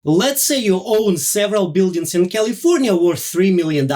Let's say you own several buildings in California worth $3 million.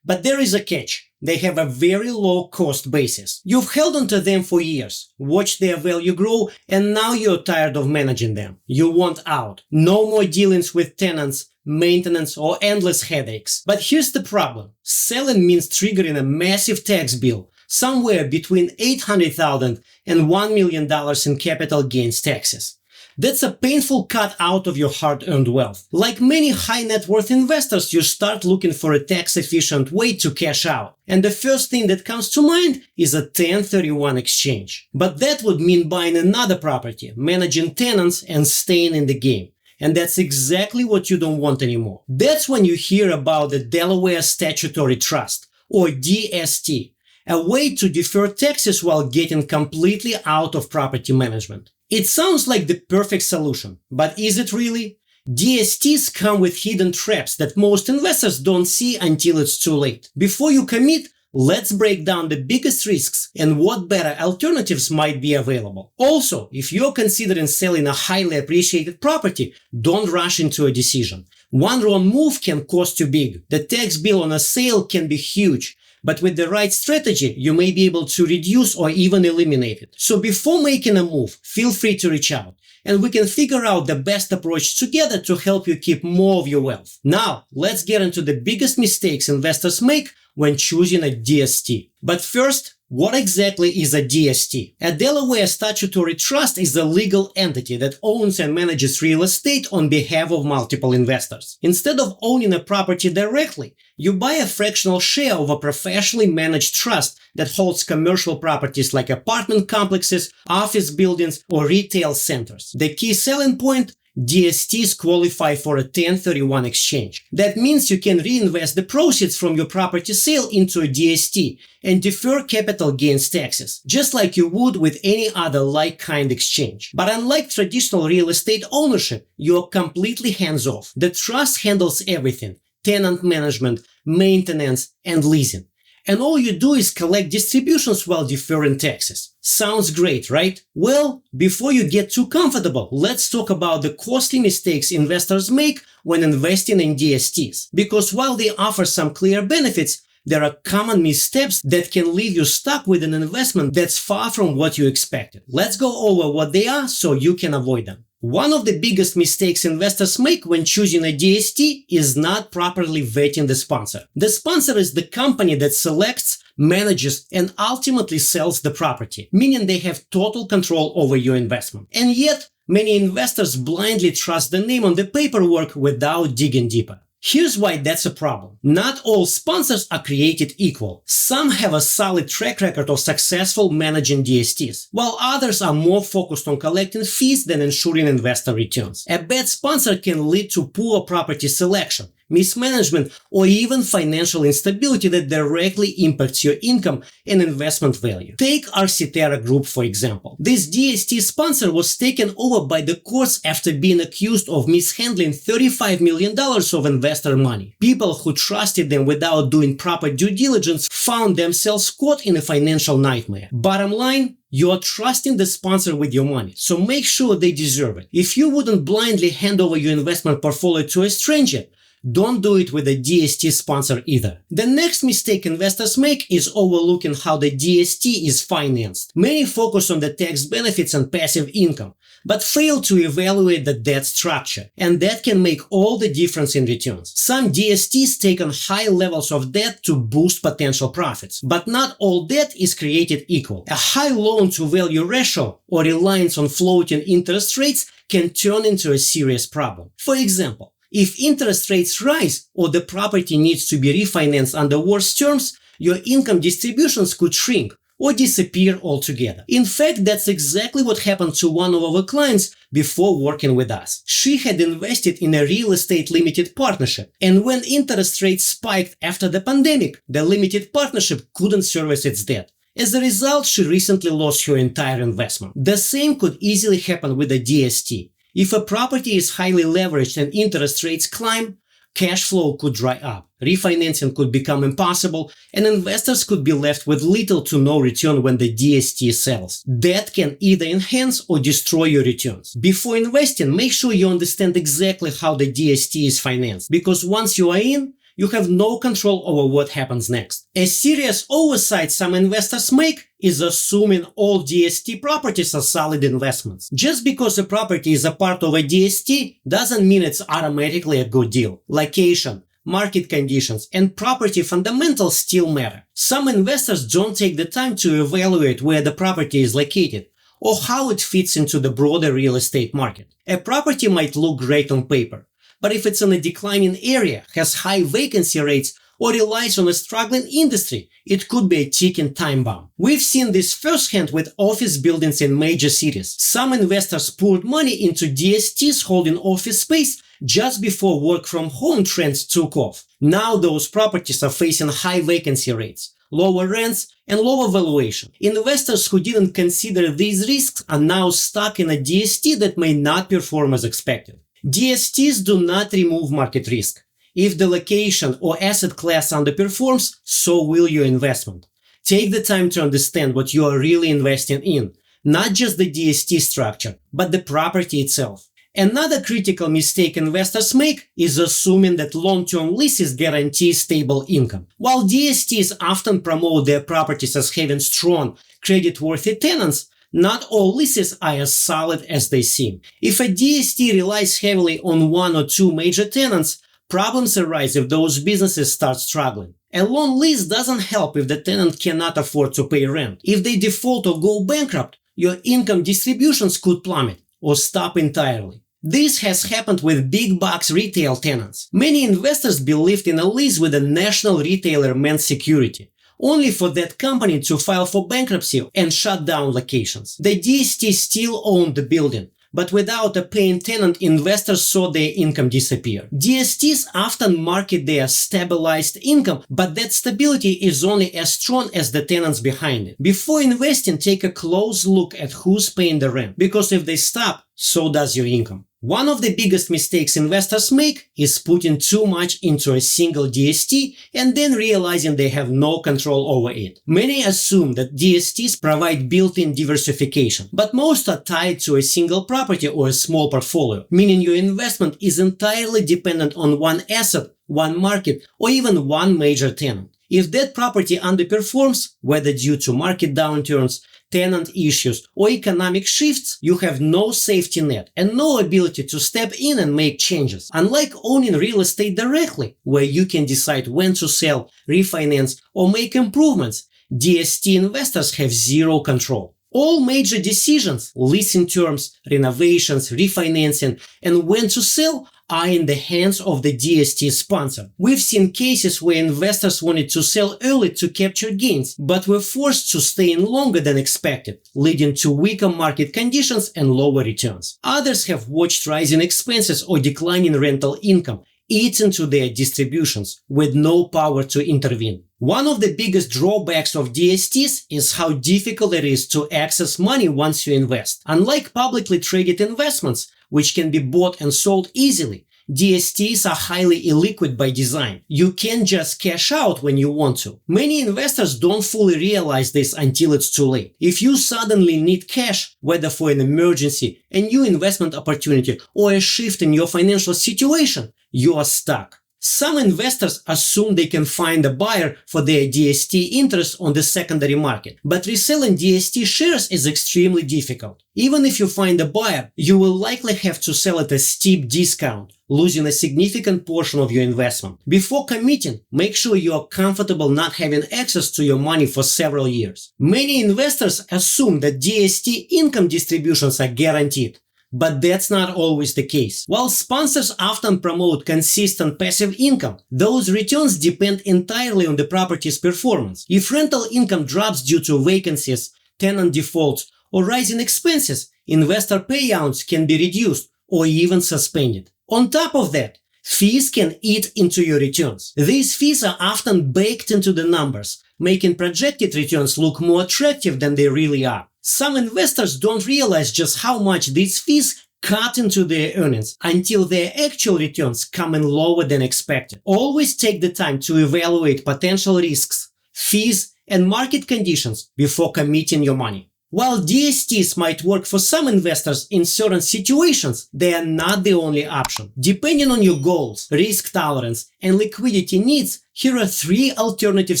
But there is a catch. They have a very low cost basis. You've held onto them for years, watched their value grow, and now you're tired of managing them. You want out. No more dealings with tenants, maintenance, or endless headaches. But here's the problem. Selling means triggering a massive tax bill, somewhere between $800,000 and $1 million in capital gains taxes. That's a painful cut out of your hard-earned wealth. Like many high-net-worth investors, you start looking for a tax-efficient way to cash out. And the first thing that comes to mind is a 1031 exchange. But that would mean buying another property, managing tenants, and staying in the game. And that's exactly what you don't want anymore. That's when you hear about the Delaware Statutory Trust, or DST, a way to defer taxes while getting completely out of property management. It sounds like the perfect solution, but is it really? DSTs come with hidden traps that most investors don't see until it's too late. Before you commit, let's break down the biggest risks and what better alternatives might be available. Also, if you're considering selling a highly appreciated property, don't rush into a decision. One wrong move can cost you big. The tax bill on a sale can be huge. But with the right strategy, you may be able to reduce or even eliminate it. So before making a move, feel free to reach out, and we can figure out the best approach together to help you keep more of your wealth. Now, let's get into the biggest mistakes investors make when choosing a DST. But first, what exactly is a DST? A Delaware Statutory Trust is a legal entity that owns and manages real estate on behalf of multiple investors. Instead of owning a property directly, you buy a fractional share of a professionally managed trust that holds commercial properties like apartment complexes, office buildings, or retail centers. The key selling point: DSTs qualify for a 1031 exchange. That means you can reinvest the proceeds from your property sale into a DST and defer capital gains taxes, just like you would with any other like-kind exchange. But unlike traditional real estate ownership, you're completely hands-off. The trust handles everything: tenant management, maintenance, and leasing. And all you do is collect distributions while deferring taxes. Sounds great, right? Well, before you get too comfortable, let's talk about the costly mistakes investors make when investing in DSTs. Because while they offer some clear benefits, there are common missteps that can leave you stuck with an investment that's far from what you expected. Let's go over what they are so you can avoid them. One of the biggest mistakes investors make when choosing a DST is not properly vetting the sponsor. The sponsor is the company that selects, manages, and ultimately sells the property, meaning they have total control over your investment. And yet, many investors blindly trust the name on the paperwork without digging deeper. Here's why that's a problem. Not all sponsors are created equal. Some have a solid track record of successful managing DSTs, while others are more focused on collecting fees than ensuring investor returns. A bad sponsor can lead to poor property selection, mismanagement, or even financial instability that directly impacts your income and investment value. Take Arcitera Group, for example. This DST sponsor was taken over by the courts after being accused of mishandling $35 million of investor money. People who trusted them without doing proper due diligence found themselves caught in a financial nightmare. Bottom line, you're trusting the sponsor with your money, so make sure they deserve it. If you wouldn't blindly hand over your investment portfolio to a stranger, don't do it with a DST sponsor either. The next mistake investors make is overlooking how the DST is financed. Many focus on the tax benefits and passive income, but fail to evaluate the debt structure, and that can make all the difference in returns. Some DSTs take on high levels of debt to boost potential profits, but not all debt is created equal. A high loan-to-value ratio or reliance on floating interest rates can turn into a serious problem. For example, if interest rates rise or the property needs to be refinanced under worse terms, your income distributions could shrink or disappear altogether. In fact, that's exactly what happened to one of our clients before working with us. She had invested in a real estate limited partnership, and when interest rates spiked after the pandemic, the limited partnership couldn't service its debt. As a result, she recently lost her entire investment. The same could easily happen with a DST. If a property is highly leveraged and interest rates climb, cash flow could dry up, refinancing could become impossible, and investors could be left with little to no return when the DST sells. That can either enhance or destroy your returns. Before investing, make sure you understand exactly how the DST is financed, because once you are in, you have no control over what happens next. A serious oversight some investors make is assuming all DST properties are solid investments. Just because a property is a part of a DST doesn't mean it's automatically a good deal. Location, market conditions, and property fundamentals still matter. Some investors don't take the time to evaluate where the property is located or how it fits into the broader real estate market. A property might look great on paper, but if it's in a declining area, has high vacancy rates, or relies on a struggling industry, it could be a ticking time bomb. We've seen this firsthand with office buildings in major cities. Some investors poured money into DSTs holding office space just before work-from-home trends took off. Now those properties are facing high vacancy rates, lower rents, and lower valuation. Investors who didn't consider these risks are now stuck in a DST that may not perform as expected. DSTs do not remove market risk. If the location or asset class underperforms, so will your investment. Take the time to understand what you are really investing in, not just the DST structure, but the property itself. Another critical mistake investors make is assuming that long-term leases guarantee stable income. While DSTs often promote their properties as having strong, credit-worthy tenants, not all leases are as solid as they seem. If a DST relies heavily on one or two major tenants, problems arise if those businesses start struggling. A long lease doesn't help if the tenant cannot afford to pay rent. If they default or go bankrupt, your income distributions could plummet or stop entirely. This has happened with big box retail tenants. Many investors believed in a lease with a national retailer meant security, only for that company to file for bankruptcy and shut down locations. The DST still owned the building, but without a paying tenant, investors saw their income disappear. DSTs often market their stabilized income, but that stability is only as strong as the tenants behind it. Before investing, take a close look at who's paying the rent, because if they stop, so does your income. One of the biggest mistakes investors make is putting too much into a single DST and then realizing they have no control over it. Many assume that DSTs provide built-in diversification, but most are tied to a single property or a small portfolio, meaning your investment is entirely dependent on one asset, one market, or even one major tenant. If that property underperforms, whether due to market downturns, tenant issues, or economic shifts, you have no safety net and no ability to step in and make changes. Unlike owning real estate directly, where you can decide when to sell, refinance, or make improvements, DST investors have zero control. All major decisions, leasing terms, renovations, refinancing, and when to sell are in the hands of the DST sponsor. We've seen cases where investors wanted to sell early to capture gains, but were forced to stay in longer than expected, leading to weaker market conditions and lower returns. Others have watched rising expenses or declining rental income eat into their distributions with no power to intervene. One of the biggest drawbacks of DSTs is how difficult it is to access money once you invest. Unlike publicly traded investments, which can be bought and sold easily, DSTs are highly illiquid by design. You can't just cash out when you want to. Many investors don't fully realize this until it's too late. If you suddenly need cash, whether for an emergency, a new investment opportunity, or a shift in your financial situation, you are stuck. Some investors assume they can find a buyer for their DST interest on the secondary market, but reselling DST shares is extremely difficult. Even if you find a buyer, you will likely have to sell at a steep discount, losing a significant portion of your investment. Before committing, make sure you are comfortable not having access to your money for several years. Many investors assume that DST income distributions are guaranteed, but that's not always the case. While sponsors often promote consistent passive income, those returns depend entirely on the property's performance. If rental income drops due to vacancies, tenant defaults, or rising expenses, investor payouts can be reduced or even suspended. On top of that, fees can eat into your returns. These fees are often baked into the numbers, making projected returns look more attractive than they really are. Some investors don't realize just how much these fees cut into their earnings until their actual returns come in lower than expected. Always take the time to evaluate potential risks, fees, and market conditions before committing your money. While DSTs might work for some investors in certain situations, they are not the only option. Depending on your goals, risk tolerance, and liquidity needs, here are 3 alternative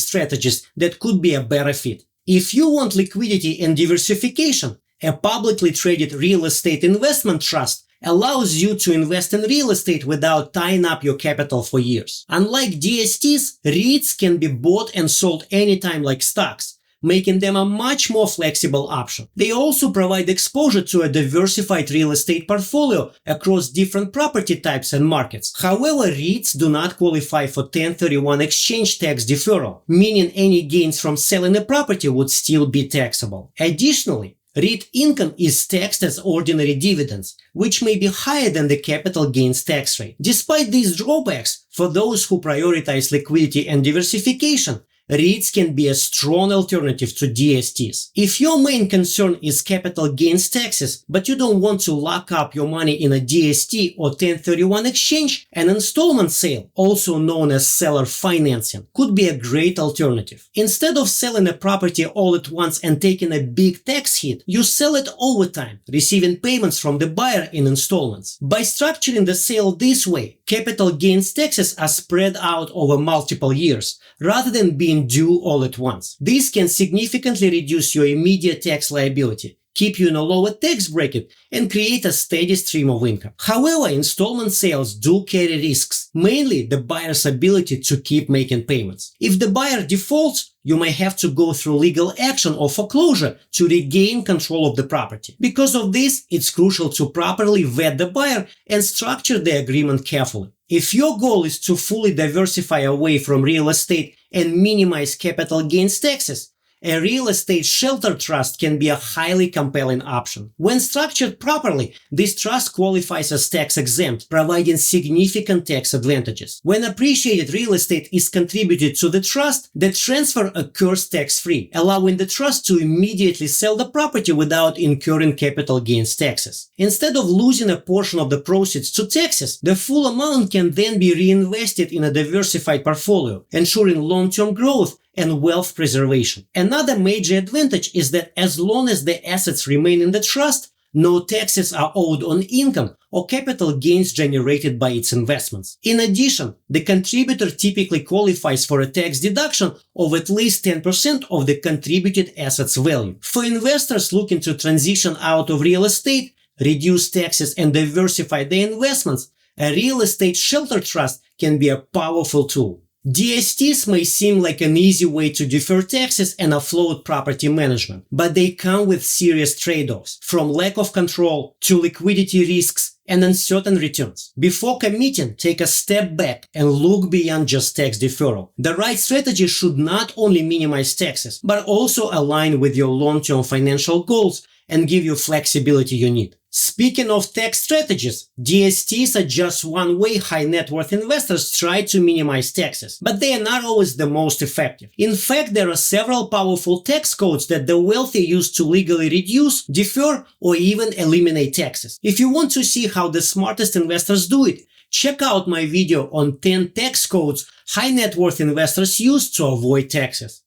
strategies that could be a better fit. If you want liquidity and diversification, a publicly traded real estate investment trust allows you to invest in real estate without tying up your capital for years. Unlike DSTs, REITs can be bought and sold anytime like stocks, making them a much more flexible option. They also provide exposure to a diversified real estate portfolio across different property types and markets. However, REITs do not qualify for 1031 exchange tax deferral, meaning any gains from selling a property would still be taxable. Additionally, REIT income is taxed as ordinary dividends, which may be higher than the capital gains tax rate. Despite these drawbacks, for those who prioritize liquidity and diversification, REITs can be a strong alternative to DSTs. If your main concern is capital gains taxes, but you don't want to lock up your money in a DST or 1031 exchange, an installment sale, also known as seller financing, could be a great alternative. Instead of selling a property all at once and taking a big tax hit, you sell it over time, receiving payments from the buyer in installments. By structuring the sale this way, capital gains taxes are spread out over multiple years, rather than being due all at once. This can significantly reduce your immediate tax liability, keep you in a lower tax bracket, and create a steady stream of income. However, installment sales do carry risks, mainly the buyer's ability to keep making payments. If the buyer defaults, you may have to go through legal action or foreclosure to regain control of the property. Because of this, it's crucial to properly vet the buyer and structure the agreement carefully. If your goal is to fully diversify away from real estate and minimize capital gains taxes, a real estate shelter trust can be a highly compelling option. When structured properly, this trust qualifies as tax-exempt, providing significant tax advantages. When appreciated real estate is contributed to the trust, the transfer occurs tax-free, allowing the trust to immediately sell the property without incurring capital gains taxes. Instead of losing a portion of the proceeds to taxes, the full amount can then be reinvested in a diversified portfolio, ensuring long-term growth and wealth preservation. Another major advantage is that as long as the assets remain in the trust, no taxes are owed on income or capital gains generated by its investments. In addition, the contributor typically qualifies for a tax deduction of at least 10% of the contributed assets value. For investors looking to transition out of real estate, reduce taxes, and diversify their investments, a real estate shelter trust can be a powerful tool. DSTs may seem like an easy way to defer taxes and offload property management, but they come with serious trade-offs, from lack of control to liquidity risks and uncertain returns. Before committing, take a step back and look beyond just tax deferral. The right strategy should not only minimize taxes, but also align with your long-term financial goals and give you flexibility you need. Speaking of tax strategies, DSTs are just one way high net worth investors try to minimize taxes, but they are not always the most effective. In fact, there are several powerful tax codes that the wealthy use to legally reduce, defer, or even eliminate taxes. If you want to see how the smartest investors do it, check out my video on 10 tax codes high net worth investors use to avoid taxes.